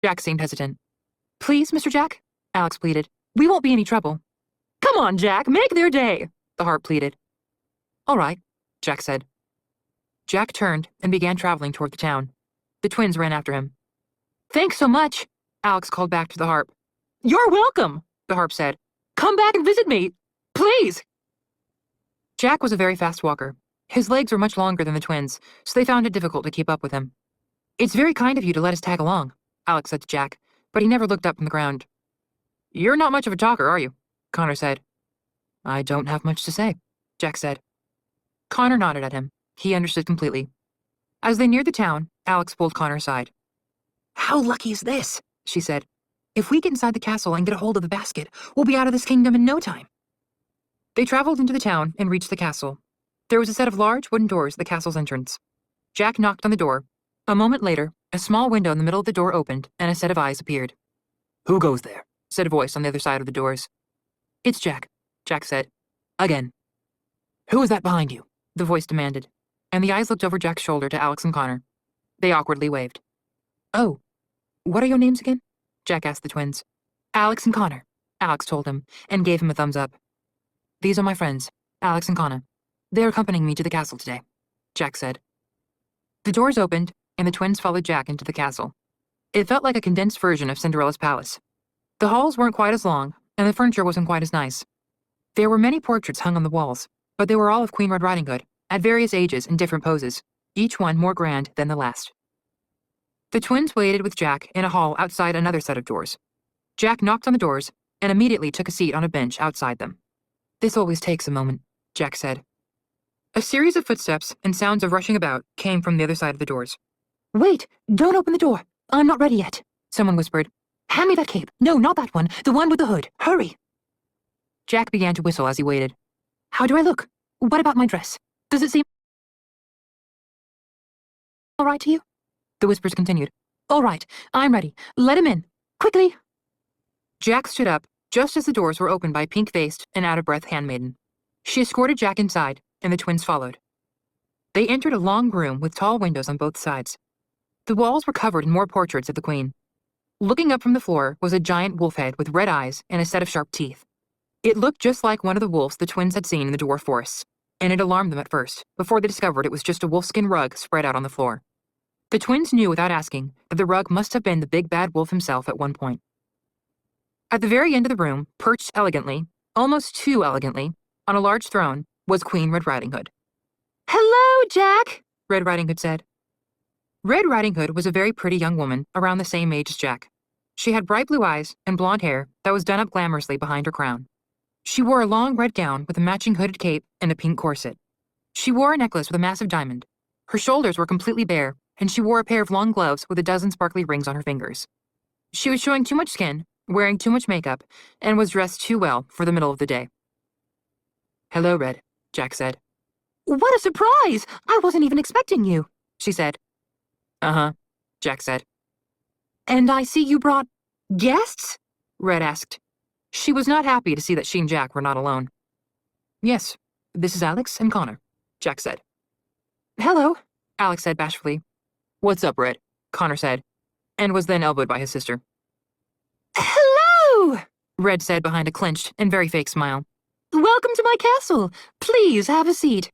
Jack seemed hesitant. Please, Mr. Jack, Alex pleaded. We won't be any trouble. Come on, Jack, make their day, the harp pleaded. All right, Jack said. Jack turned and began traveling toward the town. The twins ran after him. Thanks so much, Alex called back to the harp. You're welcome, the harp said. Come back and visit me, please. Jack was a very fast walker. His legs were much longer than the twins, so they found it difficult to keep up with him. It's very kind of you to let us tag along, Alex said to Jack, but he never looked up from the ground. You're not much of a talker, are you? Connor said. I don't have much to say, Jack said. Connor nodded at him. He understood completely. As they neared the town, Alex pulled Connor aside. How lucky is this? She said. If we get inside the castle and get a hold of the basket, we'll be out of this kingdom in no time. They traveled into the town and reached the castle. There was a set of large wooden doors at the castle's entrance. Jack knocked on the door. A moment later, a small window in the middle of the door opened, and a set of eyes appeared. Who goes there? Said a voice on the other side of the doors. It's Jack, Jack said. Again. Who is that behind you? The voice demanded, and the eyes looked over Jack's shoulder to Alex and Connor. They awkwardly waved. Oh, what are your names again? Jack asked the twins. Alex and Connor, Alex told him, and gave him a thumbs up. These are my friends, Alex and Connor. They're accompanying me to the castle today, Jack said. The doors opened, and the twins followed Jack into the castle. It felt like a condensed version of Cinderella's palace. The halls weren't quite as long, and the furniture wasn't quite as nice. There were many portraits hung on the walls, but they were all of Queen Red Riding Hood, at various ages and different poses, each one more grand than the last. The twins waited with Jack in a hall outside another set of doors. Jack knocked on the doors and immediately took a seat on a bench outside them. This always takes a moment, Jack said. A series of footsteps and sounds of rushing about came from the other side of the doors. Wait, don't open the door. I'm not ready yet, someone whispered. Hand me that cape. No, not that one. The one with the hood. Hurry. Jack began to whistle as he waited. How do I look? What about my dress? Does it seem all right to you? The whispers continued. All right, I'm ready. Let him in. Quickly. Jack stood up just as the doors were opened by a pink-faced and out-of-breath handmaiden. She escorted Jack inside, and the twins followed. They entered a long room with tall windows on both sides. The walls were covered in more portraits of the queen. Looking up from the floor was a giant wolf head with red eyes and a set of sharp teeth. It looked just like one of the wolves the twins had seen in the dwarf forests, and it alarmed them at first, before they discovered it was just a wolfskin rug spread out on the floor. The twins knew without asking that the rug must have been the big bad wolf himself at one point. At the very end of the room, perched elegantly, almost too elegantly, on a large throne, was Queen Red Riding Hood. Hello, Jack, Red Riding Hood said. Red Riding Hood was a very pretty young woman around the same age as Jack. She had bright blue eyes and blonde hair that was done up glamorously behind her crown. She wore a long red gown with a matching hooded cape and a pink corset. She wore a necklace with a massive diamond. Her shoulders were completely bare, and she wore a pair of long gloves with a dozen sparkly rings on her fingers. She was showing too much skin, wearing too much makeup, and was dressed too well for the middle of the day. Hello, Red, Jack said. What a surprise! I wasn't even expecting you, she said. Uh-huh, Jack said. And I see you brought guests? Red asked. She was not happy to see that she and Jack were not alone. Yes, this is Alex and Connor, Jack said. Hello, Alex said bashfully. What's up, Red? Connor said, and was then elbowed by his sister. Hello, Red said behind a clenched and very fake smile. Welcome to my castle. Please have a seat.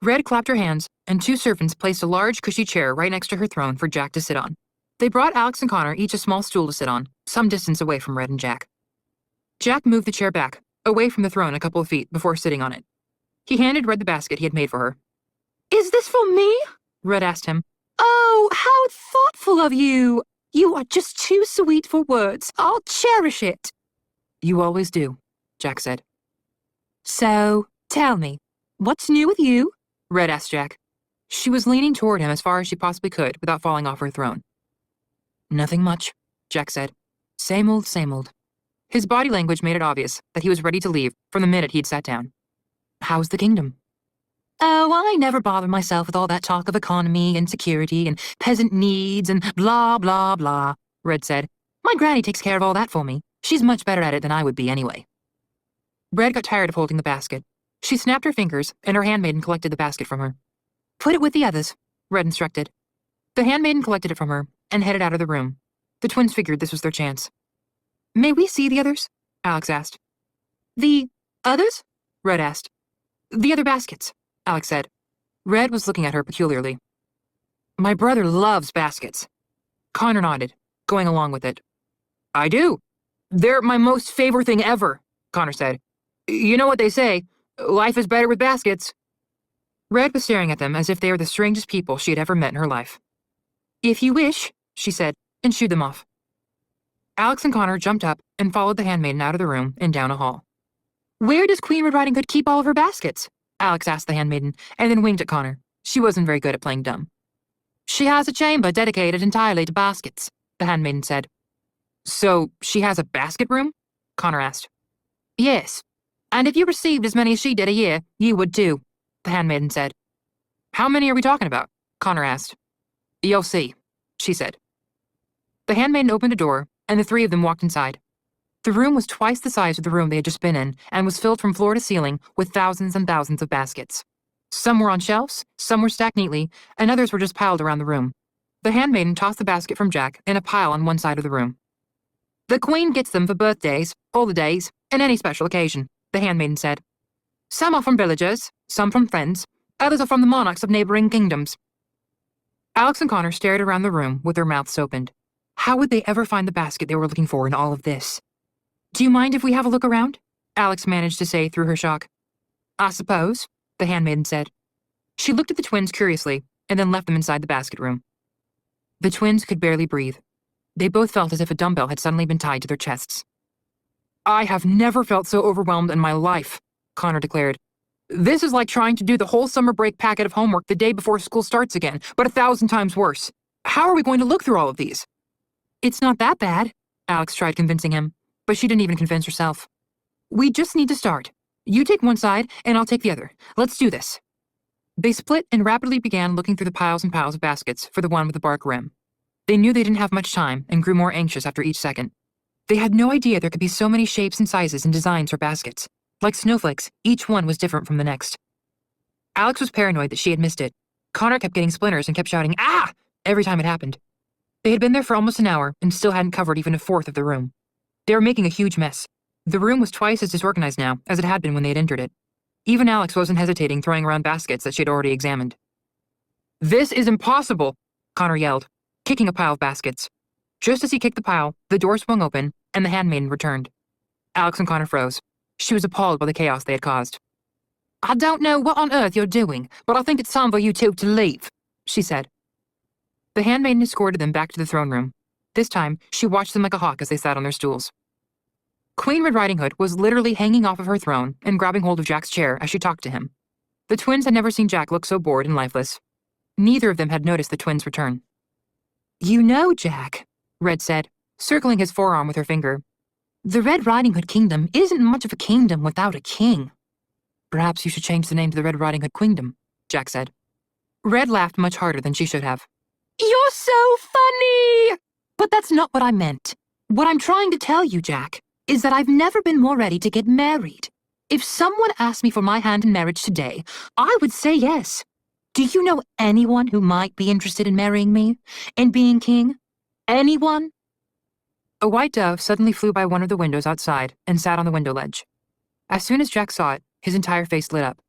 Red clapped her hands, and two servants placed a large, cushy chair right next to her throne for Jack to sit on. They brought Alex and Connor each a small stool to sit on, some distance away from Red and Jack. Jack moved the chair back, away from the throne a couple of feet before sitting on it. He handed Red the basket he had made for her. Is this for me? Red asked him. Oh, how thoughtful of you! You are just too sweet for words. I'll cherish it. You always do, Jack said. So, tell me, what's new with you? Red asked Jack. She was leaning toward him as far as she possibly could without falling off her throne. Nothing much, Jack said. Same old, same old. His body language made it obvious that he was ready to leave from the minute he'd sat down. How's the kingdom? Oh, I never bother myself with all that talk of economy and security and peasant needs and blah, blah, blah, Red said. My granny takes care of all that for me. She's much better at it than I would be anyway. Red got tired of holding the basket. She snapped her fingers, and her handmaiden collected the basket from her. Put it with the others, Red instructed. The handmaiden collected it from her and headed out of the room. The twins figured this was their chance. May we see the others? Alex asked. The others? Red asked. The other baskets, Alex said. Red was looking at her peculiarly. My brother loves baskets. Connor nodded, going along with it. I do. They're my most favorite thing ever, Connor said. You know what they say, life is better with baskets. Red was staring at them as if they were the strangest people she had ever met in her life. If you wish, she said, and shooed them off. Alex and Connor jumped up and followed the handmaiden out of the room and down a hall. Where does Queen Red Riding Hood keep all of her baskets? Alex asked the handmaiden, and then winked at Connor. She wasn't very good at playing dumb. She has a chamber dedicated entirely to baskets, the handmaiden said. So she has a basket room? Connor asked. Yes, and if you received as many as she did a year, you would too, the handmaiden said. How many are we talking about? Connor asked. You'll see, she said. The handmaiden opened a door, and the three of them walked inside. The room was twice the size of the room they had just been in, and was filled from floor to ceiling with thousands and thousands of baskets. Some were on shelves, some were stacked neatly, and others were just piled around the room. The handmaiden tossed the basket from Jack in a pile on one side of the room. The Queen gets them for birthdays, holidays, and any special occasion, the handmaiden said. Some are from villagers, some from friends, others are from the monarchs of neighboring kingdoms. Alex and Connor stared around the room with their mouths opened. How would they ever find the basket they were looking for in all of this? Do you mind if we have a look around? Alex managed to say through her shock. I suppose, the handmaiden said. She looked at the twins curiously, and then left them inside the basket room. The twins could barely breathe. They both felt as if a dumbbell had suddenly been tied to their chests. I have never felt so overwhelmed in my life, Connor declared. This is like trying to do the whole summer break packet of homework the day before school starts again, but 1,000 times worse. How are we going to look through all of these? It's not that bad, Alex tried convincing him, but she didn't even convince herself. We just need to start. You take one side, and I'll take the other. Let's do this. They split and rapidly began looking through the piles and piles of baskets for the one with the bark rim. They knew they didn't have much time and grew more anxious after each second. They had no idea there could be so many shapes and sizes and designs for baskets. Like snowflakes, each one was different from the next. Alex was paranoid that she had missed it. Connor kept getting splinters and kept shouting, "Ah!" every time it happened. They had been there for almost an hour and still hadn't covered even a fourth of the room. They were making a huge mess. The room was twice as disorganized now as it had been when they had entered it. Even Alex wasn't hesitating, throwing around baskets that she had already examined. This is impossible, Connor yelled, kicking a pile of baskets. Just as he kicked the pile, the door swung open, and the handmaiden returned. Alex and Connor froze. She was appalled by the chaos they had caused. I don't know what on earth you're doing, but I think it's time for you two to leave, she said. The handmaiden escorted them back to the throne room. This time, she watched them like a hawk as they sat on their stools. Queen Red Riding Hood was literally hanging off of her throne and grabbing hold of Jack's chair as she talked to him. The twins had never seen Jack look so bored and lifeless. Neither of them had noticed the twins' return. You know, Jack, Red said, circling his forearm with her finger, the Red Riding Hood Kingdom isn't much of a kingdom without a king. Perhaps you should change the name to the Red Riding Hood Queendom, Jack said. Red laughed much harder than she should have. You're so funny! But that's not what I meant. What I'm trying to tell you, Jack, is that I've never been more ready to get married. If someone asked me for my hand in marriage today, I would say yes. Do you know anyone who might be interested in marrying me? And being king? Anyone? A white dove suddenly flew by one of the windows outside and sat on the window ledge. As soon as Jack saw it, his entire face lit up.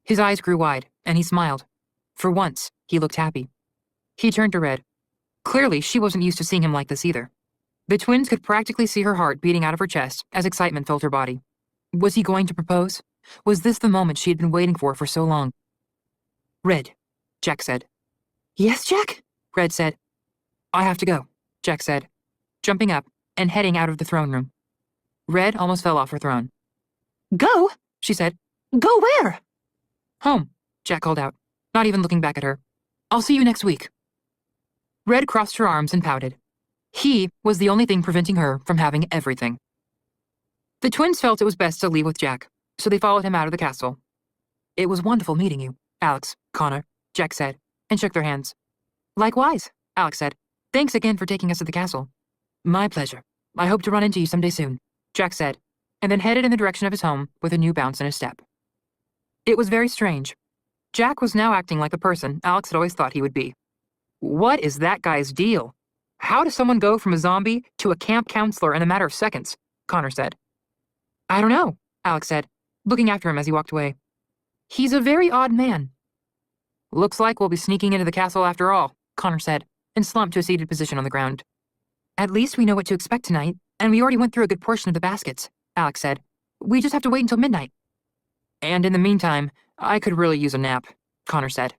His eyes grew wide, and he smiled. For once, he looked happy. He turned to Red. Clearly, she wasn't used to seeing him like this either. The twins could practically see her heart beating out of her chest as excitement filled her body. Was he going to propose? Was this the moment she had been waiting for so long? Red, Jack said. Yes, Jack? Red said. I have to go, Jack said, jumping up and heading out of the throne room. Red almost fell off her throne. Go, she said. Go where? Home, Jack called out, not even looking back at her. I'll see you next week. Red crossed her arms and pouted. He was the only thing preventing her from having everything. The twins felt it was best to leave with Jack, so they followed him out of the castle. It was wonderful meeting you, Alex, Connor, Jack said, and shook their hands. Likewise, Alex said. Thanks again for taking us to the castle. My pleasure. I hope to run into you someday soon, Jack said, and then headed in the direction of his home with a new bounce in his step. It was very strange. Jack was now acting like the person Alex had always thought he would be. What is that guy's deal? How does someone go from a zombie to a camp counselor in a matter of seconds? Connor said. I don't know, Alex said, looking after him as he walked away. He's a very odd man. Looks like we'll be sneaking into the castle after all, Connor said, and slumped to a seated position on the ground. At least we know what to expect tonight, and we already went through a good portion of the baskets, Alex said. We just have to wait until midnight. And in the meantime, I could really use a nap, Connor said.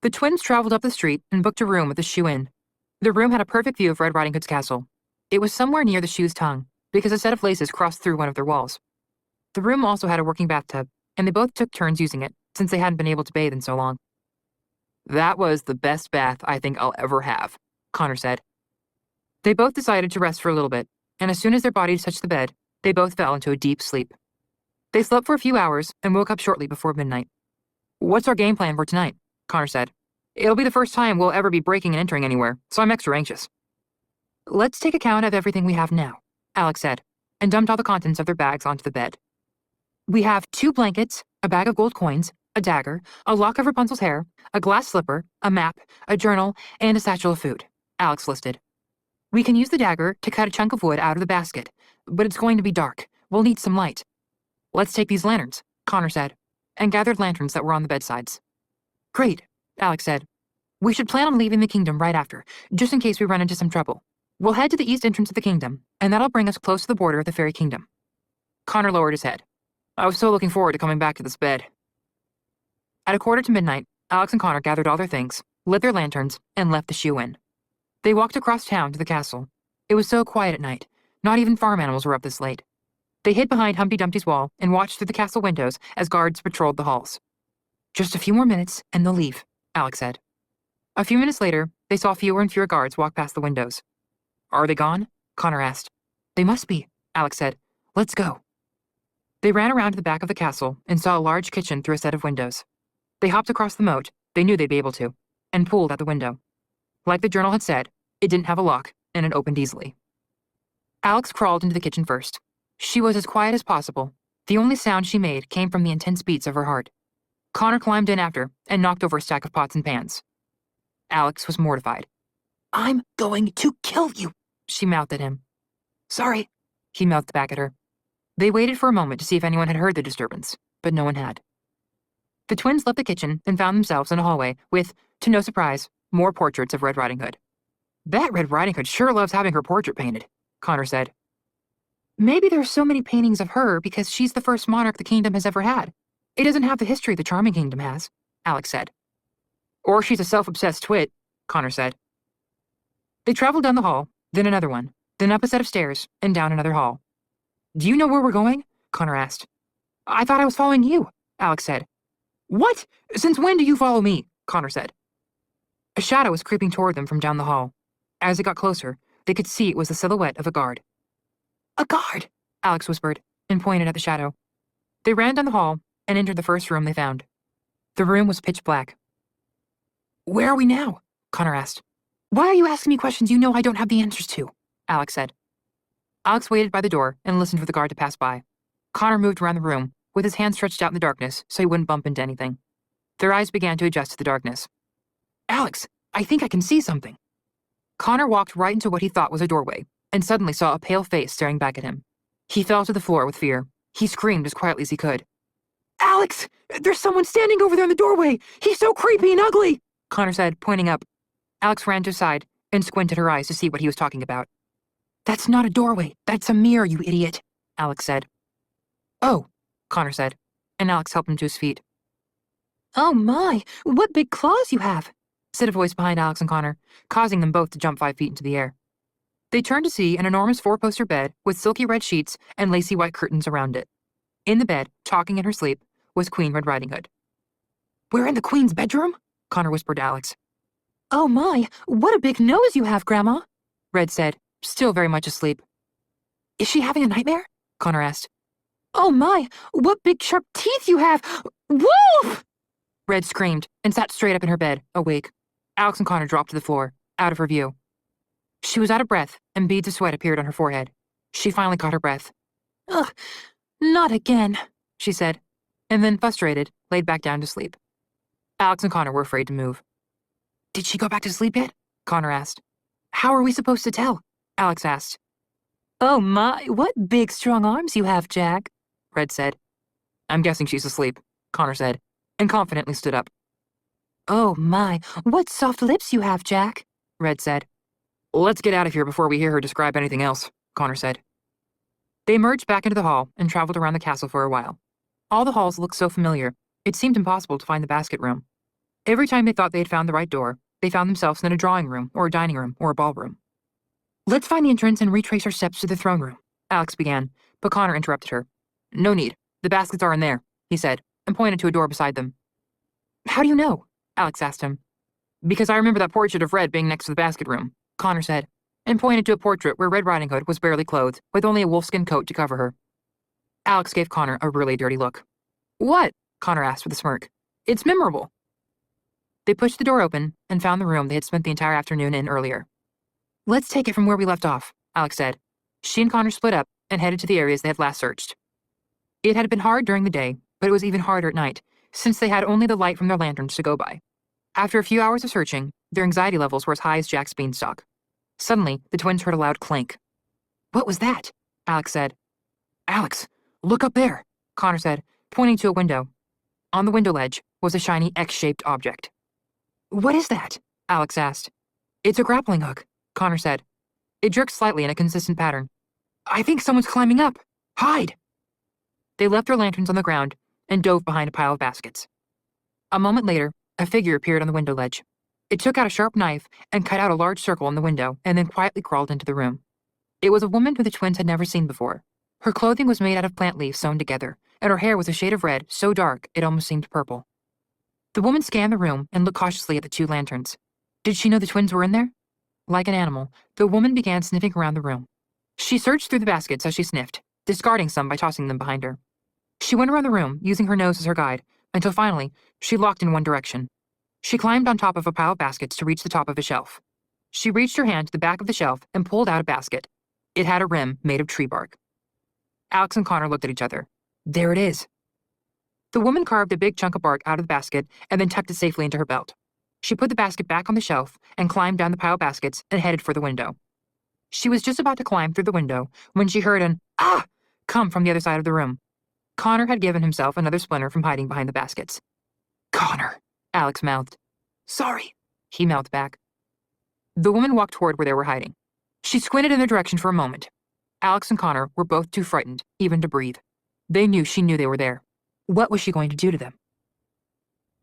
The twins traveled up the street and booked a room at the Shoe Inn. The room had a perfect view of Red Riding Hood's castle. It was somewhere near the shoe's tongue, because a set of laces crossed through one of their walls. The room also had a working bathtub, and they both took turns using it, since they hadn't been able to bathe in so long. That was the best bath I think I'll ever have, Connor said. They both decided to rest for a little bit, and as soon as their bodies touched the bed, they both fell into a deep sleep. They slept for a few hours and woke up shortly before midnight. What's our game plan for tonight? Connor said. It'll be the first time we'll ever be breaking and entering anywhere, so I'm extra anxious. Let's take account of everything we have now, Alex said, and dumped all the contents of their bags onto the bed. We have 2 blankets, a bag of gold coins, a dagger, a lock of Rapunzel's hair, a glass slipper, a map, a journal, and a satchel of food, Alex listed. We can use the dagger to cut a chunk of wood out of the basket, but it's going to be dark. We'll need some light. Let's take these lanterns, Connor said, and gathered lanterns that were on the bedsides. Great, Alex said. We should plan on leaving the kingdom right after, just in case we run into some trouble. We'll head to the east entrance of the kingdom, and that'll bring us close to the border of the fairy kingdom. Connor lowered his head. I was so looking forward to coming back to this bed. At a quarter to midnight, Alex and Connor gathered all their things, lit their lanterns, and left the Shoe Inn. They walked across town to the castle. It was so quiet at night. Not even farm animals were up this late. They hid behind Humpty Dumpty's wall and watched through the castle windows as guards patrolled the halls. Just a few more minutes, and they'll leave, Alex said. A few minutes later, they saw fewer and fewer guards walk past the windows. Are they gone? Connor asked. They must be, Alex said. Let's go. They ran around to the back of the castle and saw a large kitchen through a set of windows. They hopped across the moat, they knew they'd be able to, and pulled at the window. Like the journal had said, it didn't have a lock, and it opened easily. Alex crawled into the kitchen first. She was as quiet as possible. The only sound she made came from the intense beats of her heart. Connor climbed in after and knocked over a stack of pots and pans. Alex was mortified. I'm going to kill you, she mouthed at him. Sorry, he mouthed back at her. They waited for a moment to see if anyone had heard the disturbance, but no one had. The twins left the kitchen and found themselves in a hallway with, to no surprise, more portraits of Red Riding Hood. That Red Riding Hood sure loves having her portrait painted, Connor said. Maybe there's so many paintings of her because she's the first monarch the kingdom has ever had. It doesn't have the history the Charming Kingdom has, Alex said. Or she's a self-obsessed twit, Connor said. They traveled down the hall, then another one, then up a set of stairs, and down another hall. Do you know where we're going? Connor asked. I thought I was following you, Alex said. What? Since when do you follow me? Connor said. A shadow was creeping toward them from down the hall. As it got closer, they could see it was the silhouette of a guard. A guard, Alex whispered, and pointed at the shadow. They ran down the hall and entered the first room they found. The room was pitch black. Where are we now? Connor asked. Why are you asking me questions you know I don't have the answers to? Alex said. Alex waited by the door and listened for the guard to pass by. Connor moved around the room, with his hand stretched out in the darkness so he wouldn't bump into anything. Their eyes began to adjust to the darkness. Alex, I think I can see something. Connor walked right into what he thought was a doorway, and suddenly saw a pale face staring back at him. He fell to the floor with fear. He screamed as quietly as he could. Alex! There's someone standing over there in the doorway! He's so creepy and ugly! Connor said, pointing up. Alex ran to his side and squinted her eyes to see what he was talking about. That's not a doorway. That's a mirror, you idiot, Alex said. Oh, Connor said, and Alex helped him to his feet. Oh my, what big claws you have, said a voice behind Alex and Connor, causing them both to jump 5 feet into the air. They turned to see an enormous 4-poster bed with silky red sheets and lacy white curtains around it. In the bed, talking in her sleep, was Queen Red Riding Hood. We're in the Queen's bedroom? Connor whispered to Alex. Oh my, what a big nose you have, Grandma, Red said, still very much asleep. Is she having a nightmare? Connor asked. Oh my, what big sharp teeth you have! Woof! Red screamed and sat straight up in her bed, awake. Alex and Connor dropped to the floor, out of her view. She was out of breath, and beads of sweat appeared on her forehead. She finally caught her breath. Ugh, not again, she said, and then, frustrated, laid back down to sleep. Alex and Connor were afraid to move. Did she go back to sleep yet? Connor asked. How are we supposed to tell? Alex asked. Oh my, what big strong arms you have, Jack, Red said. I'm guessing she's asleep, Connor said, and confidently stood up. Oh my, what soft lips you have, Jack, Red said. Let's get out of here before we hear her describe anything else, Connor said. They emerged back into the hall and traveled around the castle for a while. All the halls looked so familiar, it seemed impossible to find the basket room. Every time they thought they had found the right door, they found themselves in a drawing room or a dining room or a ballroom. Let's find the entrance and retrace our steps to the throne room, Alex began, but Connor interrupted her. No need. The baskets are in there, he said, and pointed to a door beside them. How do you know? Alex asked him. Because I remember that portrait of Red being next to the basket room, Connor said, and pointed to a portrait where Red Riding Hood was barely clothed, with only a wolfskin coat to cover her. Alex gave Connor a really dirty look. What? Connor asked with a smirk. It's memorable. They pushed the door open and found the room they had spent the entire afternoon in earlier. Let's take it from where we left off, Alex said. She and Connor split up and headed to the areas they had last searched. It had been hard during the day, but it was even harder at night, since they had only the light from their lanterns to go by. After a few hours of searching, their anxiety levels were as high as Jack's beanstalk. Suddenly, the twins heard a loud clank. What was that? Alex said. Alex, look up there, Connor said, pointing to a window. On the window ledge was a shiny X-shaped object. What is that? Alex asked. It's a grappling hook, Connor said. It jerked slightly in a consistent pattern. I think someone's climbing up. Hide! They left their lanterns on the ground and dove behind a pile of baskets. A moment later, a figure appeared on the window ledge. It took out a sharp knife and cut out a large circle on the window and then quietly crawled into the room. It was a woman who the twins had never seen before. Her clothing was made out of plant leaves sewn together, and her hair was a shade of red so dark it almost seemed purple. The woman scanned the room and looked cautiously at the two lanterns. Did she know the twins were in there? Like an animal, the woman began sniffing around the room. She searched through the baskets as she sniffed, discarding some by tossing them behind her. She went around the room, using her nose as her guide, until finally, she locked in one direction. She climbed on top of a pile of baskets to reach the top of a shelf. She reached her hand to the back of the shelf and pulled out a basket. It had a rim made of tree bark. Alex and Connor looked at each other. There it is. The woman carved a big chunk of bark out of the basket and then tucked it safely into her belt. She put the basket back on the shelf and climbed down the pile of baskets and headed for the window. She was just about to climb through the window when she heard an "ah" come from the other side of the room. Connor had given himself another splinter from hiding behind the baskets. Connor, Alex mouthed. Sorry, he mouthed back. The woman walked toward where they were hiding. She squinted in their direction for a moment. Alex and Connor were both too frightened, even to breathe. They knew she knew they were there. What was she going to do to them?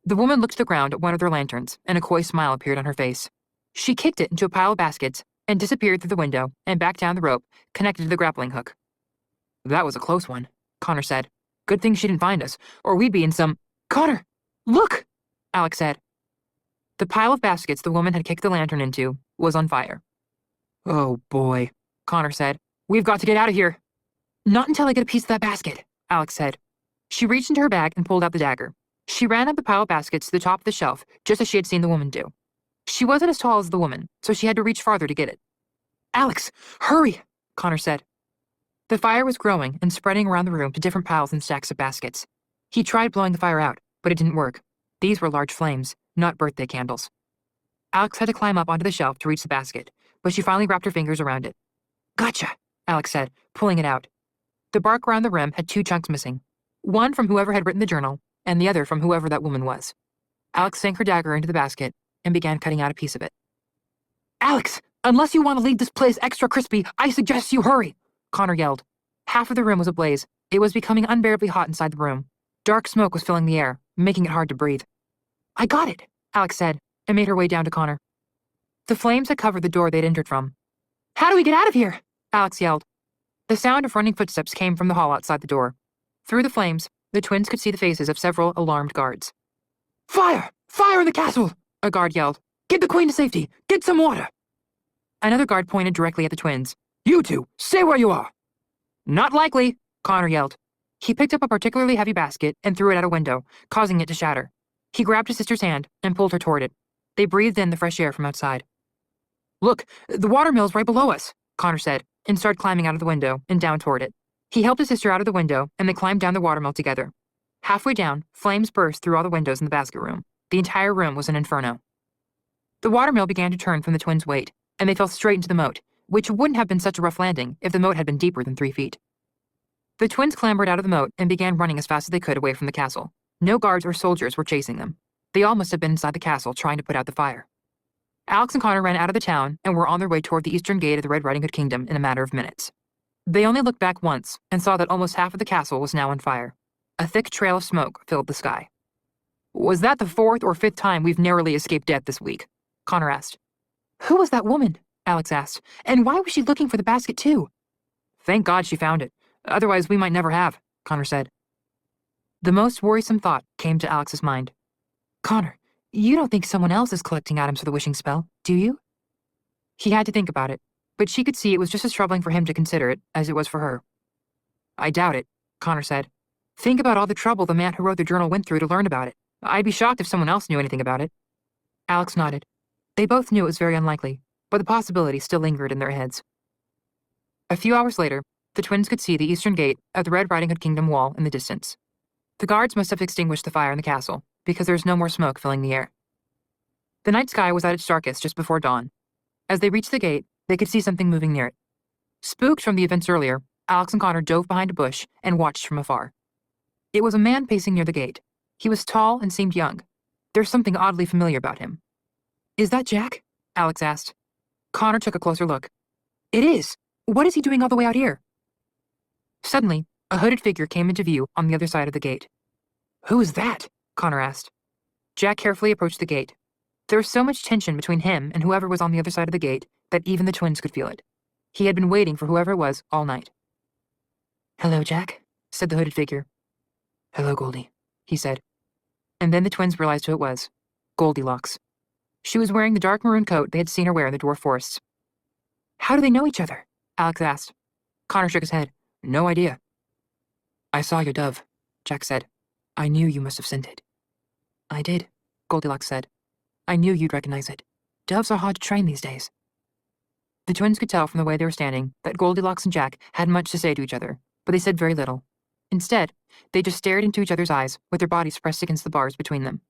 The woman looked to the ground at one of their lanterns, and a coy smile appeared on her face. She kicked it into a pile of baskets and disappeared through the window and back down the rope connected to the grappling hook. That was a close one, Connor said. Good thing she didn't find us, or we'd be in some— Connor, look, Alex said. The pile of baskets the woman had kicked the lantern into was on fire. Oh boy, Connor said. We've got to get out of here. Not until I get a piece of that basket, Alex said. She reached into her bag and pulled out the dagger. She ran up the pile of baskets to the top of the shelf, just as she had seen the woman do. She wasn't as tall as the woman, so she had to reach farther to get it. Alex, hurry, Connor said. The fire was growing and spreading around the room to different piles and stacks of baskets. He tried blowing the fire out, but it didn't work. These were large flames, not birthday candles. Alex had to climb up onto the shelf to reach the basket, but she finally wrapped her fingers around it. Gotcha, Alex said, pulling it out. The bark around the rim had two chunks missing. One from whoever had written the journal, and the other from whoever that woman was. Alex sank her dagger into the basket and began cutting out a piece of it. Alex, unless you want to leave this place extra crispy, I suggest you hurry, Connor yelled. Half of the room was ablaze. It was becoming unbearably hot inside the room. Dark smoke was filling the air, making it hard to breathe. I got it, Alex said, and made her way down to Connor. The flames had covered the door they'd entered from. How do we get out of here? Alex yelled. The sound of running footsteps came from the hall outside the door. Through the flames, the twins could see the faces of several alarmed guards. Fire! Fire in the castle! A guard yelled. Get the queen to safety! Get some water! Another guard pointed directly at the twins. You two, stay where you are! Not likely, Connor yelled. He picked up a particularly heavy basket and threw it out a window, causing it to shatter. He grabbed his sister's hand and pulled her toward it. They breathed in the fresh air from outside. Look, the watermill's right below us, Connor said, and started climbing out of the window and down toward it. He helped his sister out of the window, and they climbed down the watermill together. Halfway down, flames burst through all the windows in the basket room. The entire room was an inferno. The watermill began to turn from the twins' weight. and they fell straight into the moat, which wouldn't have been such a rough landing if the moat had been deeper than 3 feet. The twins clambered out of the moat and began running as fast as they could away from the castle. No guards or soldiers were chasing them. They all must have been inside the castle trying to put out the fire. Alex and Connor ran out of the town and were on their way toward the eastern gate of the Red Riding Hood Kingdom in a matter of minutes. They only looked back once and saw that almost half of the castle was now on fire. A thick trail of smoke filled the sky. Was that the 4th or 5th time we've narrowly escaped death this week? Connor asked. Who was that woman? Alex asked. And why was she looking for the basket too? Thank God she found it. Otherwise we might never have, Connor said. The most worrisome thought came to Alex's mind. Connor, you don't think someone else is collecting items for the wishing spell, do you? He had to think about it, but she could see it was just as troubling for him to consider it as it was for her. I doubt it, Connor said. Think about all the trouble the man who wrote the journal went through to learn about it. I'd be shocked if someone else knew anything about it. Alex nodded. They both knew it was very unlikely, but the possibility still lingered in their heads. A few hours later, the twins could see the eastern gate of the Red Riding Hood Kingdom wall in the distance. The guards must have extinguished the fire in the castle, because there was no more smoke filling the air. The night sky was at its darkest just before dawn. As they reached the gate, they could see something moving near it. Spooked from the events earlier, Alex and Connor dove behind a bush and watched from afar. It was a man pacing near the gate. He was tall and seemed young. There's something oddly familiar about him. Is that Jack? Alex asked. Connor took a closer look. It is. What is he doing all the way out here? Suddenly, a hooded figure came into view on the other side of the gate. Who is that? Connor asked. Jack carefully approached the gate. There was so much tension between him and whoever was on the other side of the gate that even the twins could feel it. He had been waiting for whoever it was all night. Hello, Jack, said the hooded figure. Hello, Goldie, he said. And then the twins realized who it was. Goldilocks. She was wearing the dark maroon coat they had seen her wear in the dwarf forests. How do they know each other? Alex asked. Connor shook his head. No idea. I saw your dove, Jack said. I knew you must have sent it. I did, Goldilocks said. I knew you'd recognize it. Doves are hard to train these days. The twins could tell from the way they were standing that Goldilocks and Jack had much to say to each other, but they said very little. Instead, they just stared into each other's eyes with their bodies pressed against the bars between them.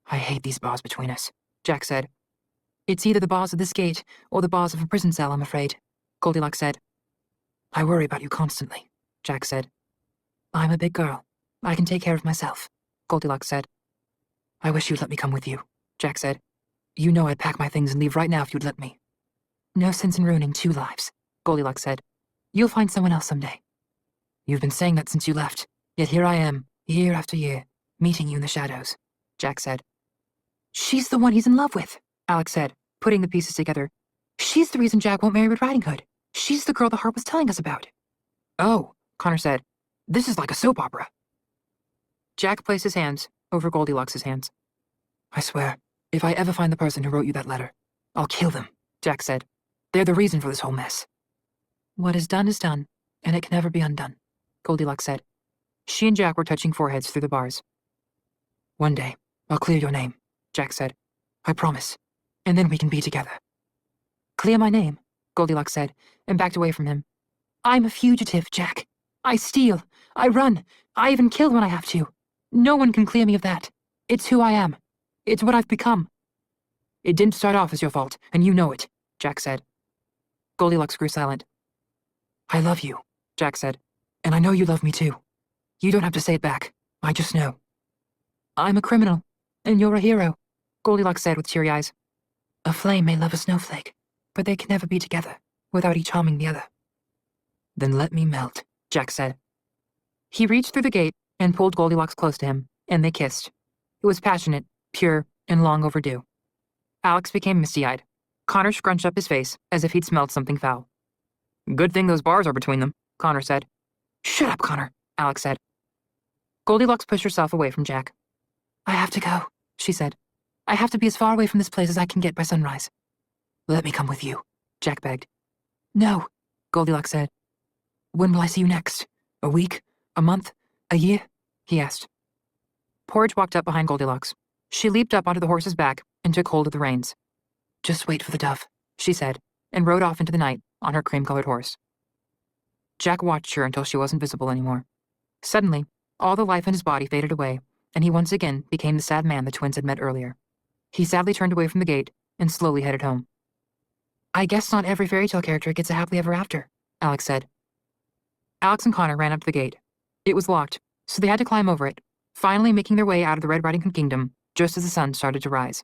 I hate these bars between us, Jack said. It's either the bars of this gate or the bars of a prison cell, I'm afraid, Goldilocks said. I worry about you constantly, Jack said. I'm a big girl. I can take care of myself, Goldilocks said. I wish you'd let me come with you, Jack said. You know I'd pack my things and leave right now if you'd let me. No sense in ruining 2 lives, Goldilocks said. You'll find someone else someday. You've been saying that since you left, yet here I am, year after year, meeting you in the shadows, Jack said. She's the one he's in love with, Alex said, putting the pieces together. She's the reason Jack won't marry Red Riding Hood. She's the girl the harp was telling us about. Oh, Connor said. This is like a soap opera. Jack placed his hands over Goldilocks' hands. I swear, if I ever find the person who wrote you that letter, I'll kill them, Jack said. They're the reason for this whole mess. What is done, and it can never be undone, Goldilocks said. She and Jack were touching foreheads through the bars. One day, I'll clear your name, Jack said. I promise. And then we can be together. Clear my name, Goldilocks said, and backed away from him. I'm a fugitive, Jack. I steal. I run. I even kill when I have to. No one can clear me of that. It's who I am. It's what I've become. It didn't start off as your fault, and you know it, Jack said. Goldilocks grew silent. I love you, Jack said, and I know you love me too. You don't have to say it back. I just know. I'm a criminal, and you're a hero, Goldilocks said with teary eyes. A flame may love a snowflake, but they can never be together without each harming the other. Then let me melt, Jack said. He reached through the gate and pulled Goldilocks close to him, and they kissed. It was passionate, pure, and long overdue. Alex became misty-eyed. Connor scrunched up his face as if he'd smelled something foul. Good thing those bars are between them, Connor said. Shut up, Connor, Alex said. Goldilocks pushed herself away from Jack. I have to go, she said. I have to be as far away from this place as I can get by sunrise. Let me come with you, Jack begged. No, Goldilocks said. When will I see you next? A week? A month? A year? He asked. Porridge walked up behind Goldilocks. She leaped up onto the horse's back and took hold of the reins. Just wait for the dove, she said, and rode off into the night on her cream-colored horse. Jack watched her until she wasn't visible anymore. Suddenly, all the life in his body faded away, and he once again became the sad man the twins had met earlier. He sadly turned away from the gate and slowly headed home. I guess not every fairy tale character gets a happily ever after, Alex said. Alex and Connor ran up to the gate. It was locked, so they had to climb over it, finally making their way out of the Red Riding Hood kingdom just as the sun started to rise.